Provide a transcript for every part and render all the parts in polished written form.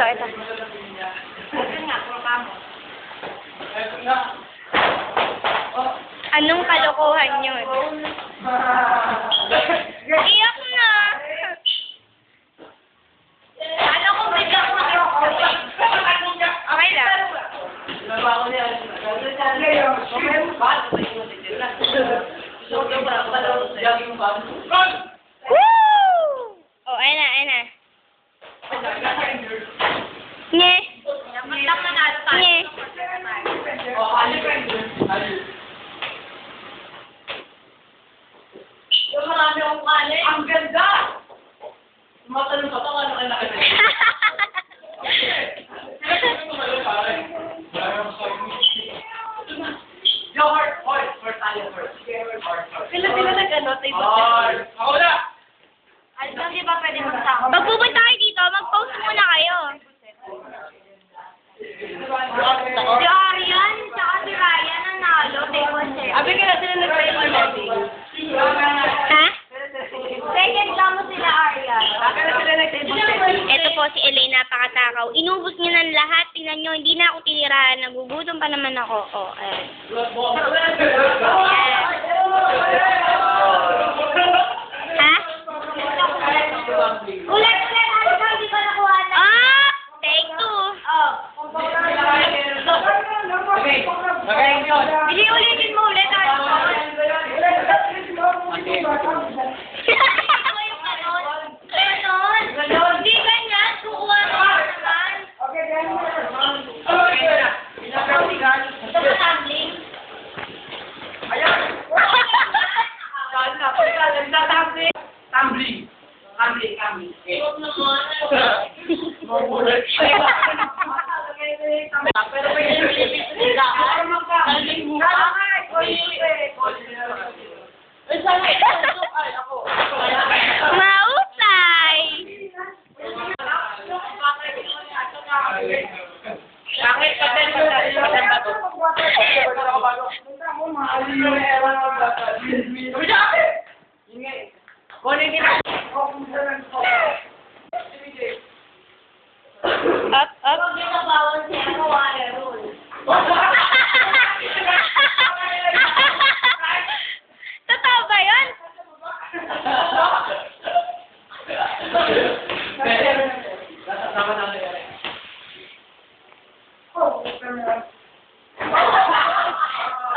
ito. Anong kalokohan yun? Iyak na! Ano kung bigla ko okay lang. Woo! Oh, ayun na, ayun na. Nye. Nye. Marami akong kali. Ang ganda! Matanong ka pa kung ano ka nakita. Sila nag-ano? Ako na! Hindi ba pwede magtama? Pag pupunta kayo dito, mag-post muna kayo. Si Arian, tsaka si Ryan nanalo. Abi ka na sila nag-table setting. Ha? Second lang mo sila, Arian. Baka na sila nag-table setting. Ito po si Elena, napakatakaw. Inubos niya ng lahat. Tingnan nyo, hindi na ako tinirahan. Nagugutom pa naman ako. Oh, ayan. Ha? Ulit! Ano ba? Hindi ba nakuha na? Ah! Take two. Oh. Bili ulitin mo ulit. Hindi ganyan. Kukuha mo naman. Ito ba tumbling? Tumbling. Mautay! Up, up. Totoo ba yun?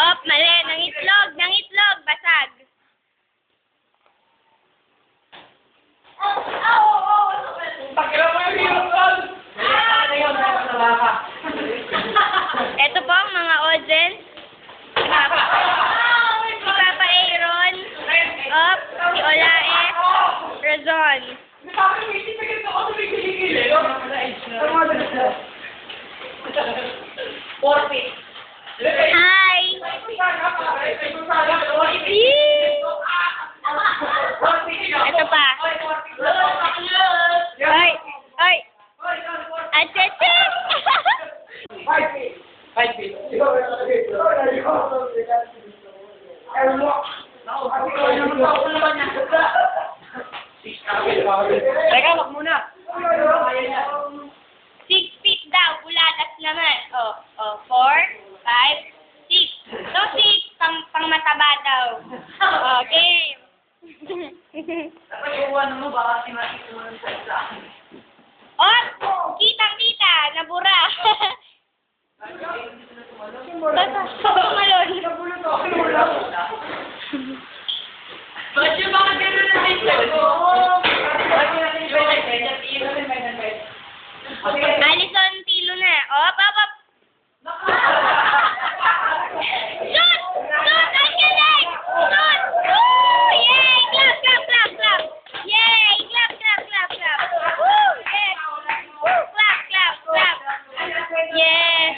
Up, mali. Nang itlog. Basag. Ito po ang mga audience. Si Papa Aaron. Up, si Olae. Razon. Hi! Ito pa. Ay! Ay! Atete! Teka, wag muna. 6 feet daw, buladas naman. Oh, 4, 5, 6. So 6, pang mataba daw. Okay. Pag-iwan mo, baka simatik mo ng sa Oh, kitang-kita, nabura. Tumalon. Ba't yung bakit gano'n na Alison Tilo na. Oh, papa. Shoot! Shoot! Ang galing! Shoot! Woo! Yay! Clap, clap, clap, clap! Yay! Clap, clap, clap, clap! Woo! Yes! Woo! Clap, clap, clap! Yes!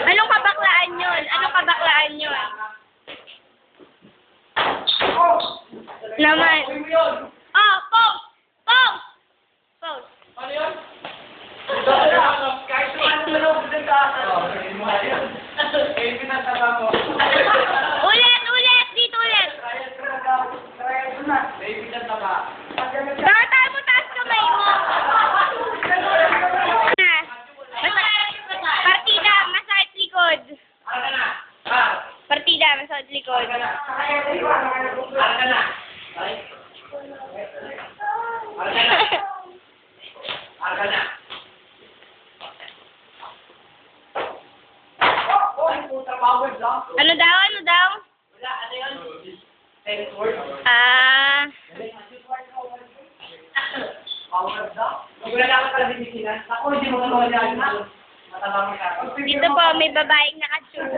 Anong kabaklaan yun? Anong kabaklaan yun? Naman. Oh, pose! Pose! Pose. Ulit! Ulit! Dito ulit! likod. Ano daw? Ano daw? Ah, dito po may babaeng naka-tube.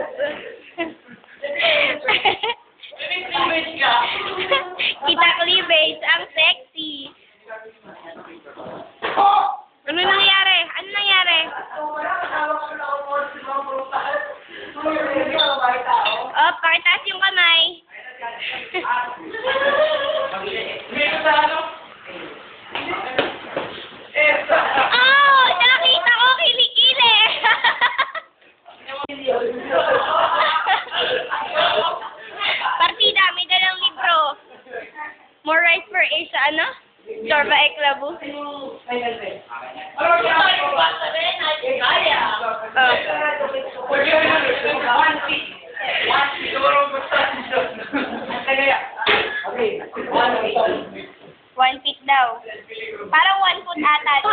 Kita cleavage, ang sexy. Ano nangyari? Ano nangyari? Oh, pakitaas yung kamay. Oh, nakita ko kilikili. Partida, may dalang libro. More Rice for Asia, ano? Sorba Eklabu. One feet daw. Parang 1 foot ata.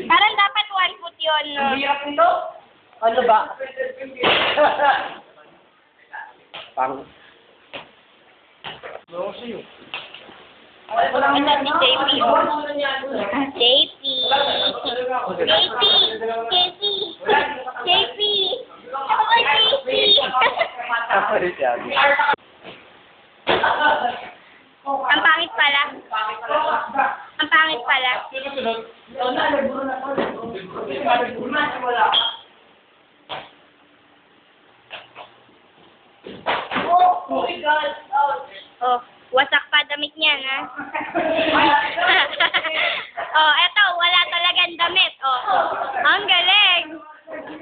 Parang dapat 1 foot yun, no? Ano ba? Pang. No, sa'yo. Ito si JP. JP. JP. JP. JP. Ako kay JP. Kapalit yan. Ang pangit pala. Ang pangit pala. Oh, wasak pa damit niyan, ha? Oh, eto, wala talagang damit. Oh, ang galing.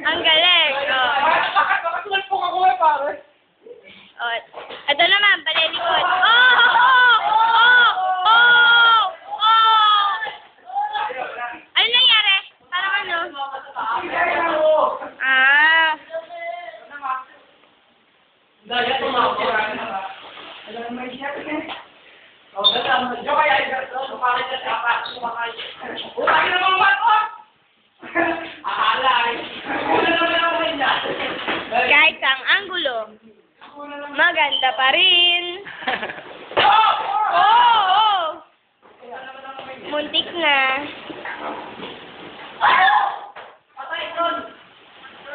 Ang galing. Oh. Oh, eto naman, balilikod. Oh! Oh! Oh! Oh! Oh! Ano nangyari? Parang ano? Ah. Kahit ang anggulo, maganda pa rin. Oh! Muntik na.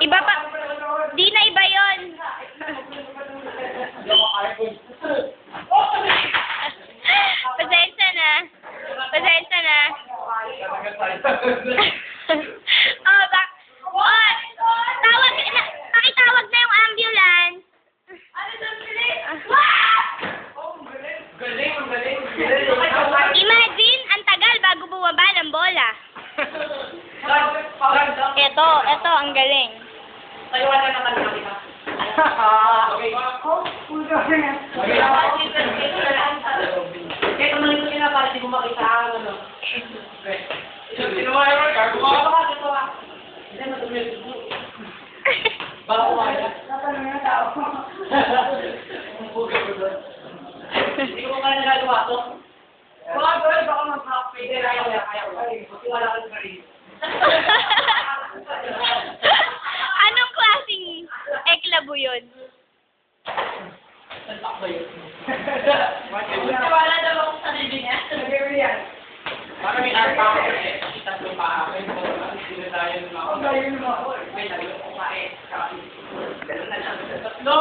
Iba pa. Di na iba yun. Pasensya na. Pasensya na. Oh, tawag na. Pakitawag na yung ambulance. Imagine, ang tagal bago bumaba ng bola. Ito ang galing. Hindi ko kaya nagagawa to. Baka girl, baka mag-half-pay din. Kaya. Wala ka pa rin. Anong klaseng eklabo yun? Salpak ba yun? Wala daw ako sa sarili niya. Baka may arpa ako eh. Tatlong pa ako. Hindi na tayo naman ako. May tayo ko kain. Ganun na lang. Tatlo!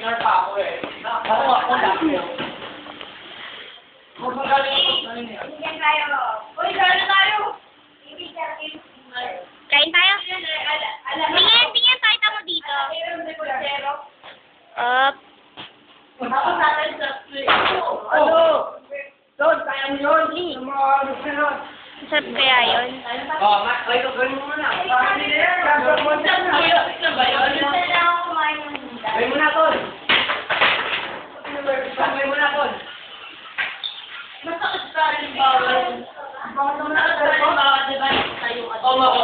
May arpa ako eh. Ako dami ako. Bigyan tayo. Uy, gano'n tayo. Kain tayo. Tingin, pakita mo dito. Up. Doon, kaya mo yun. Sarap kaya yun? Oh, Max, ay, gawin mo muna. Gawin mo na, Tol. Gawin mo na, Tol. Masakit sa aling bawal. Bakit naman nakasal ko? Bakit diba tayo? Oo,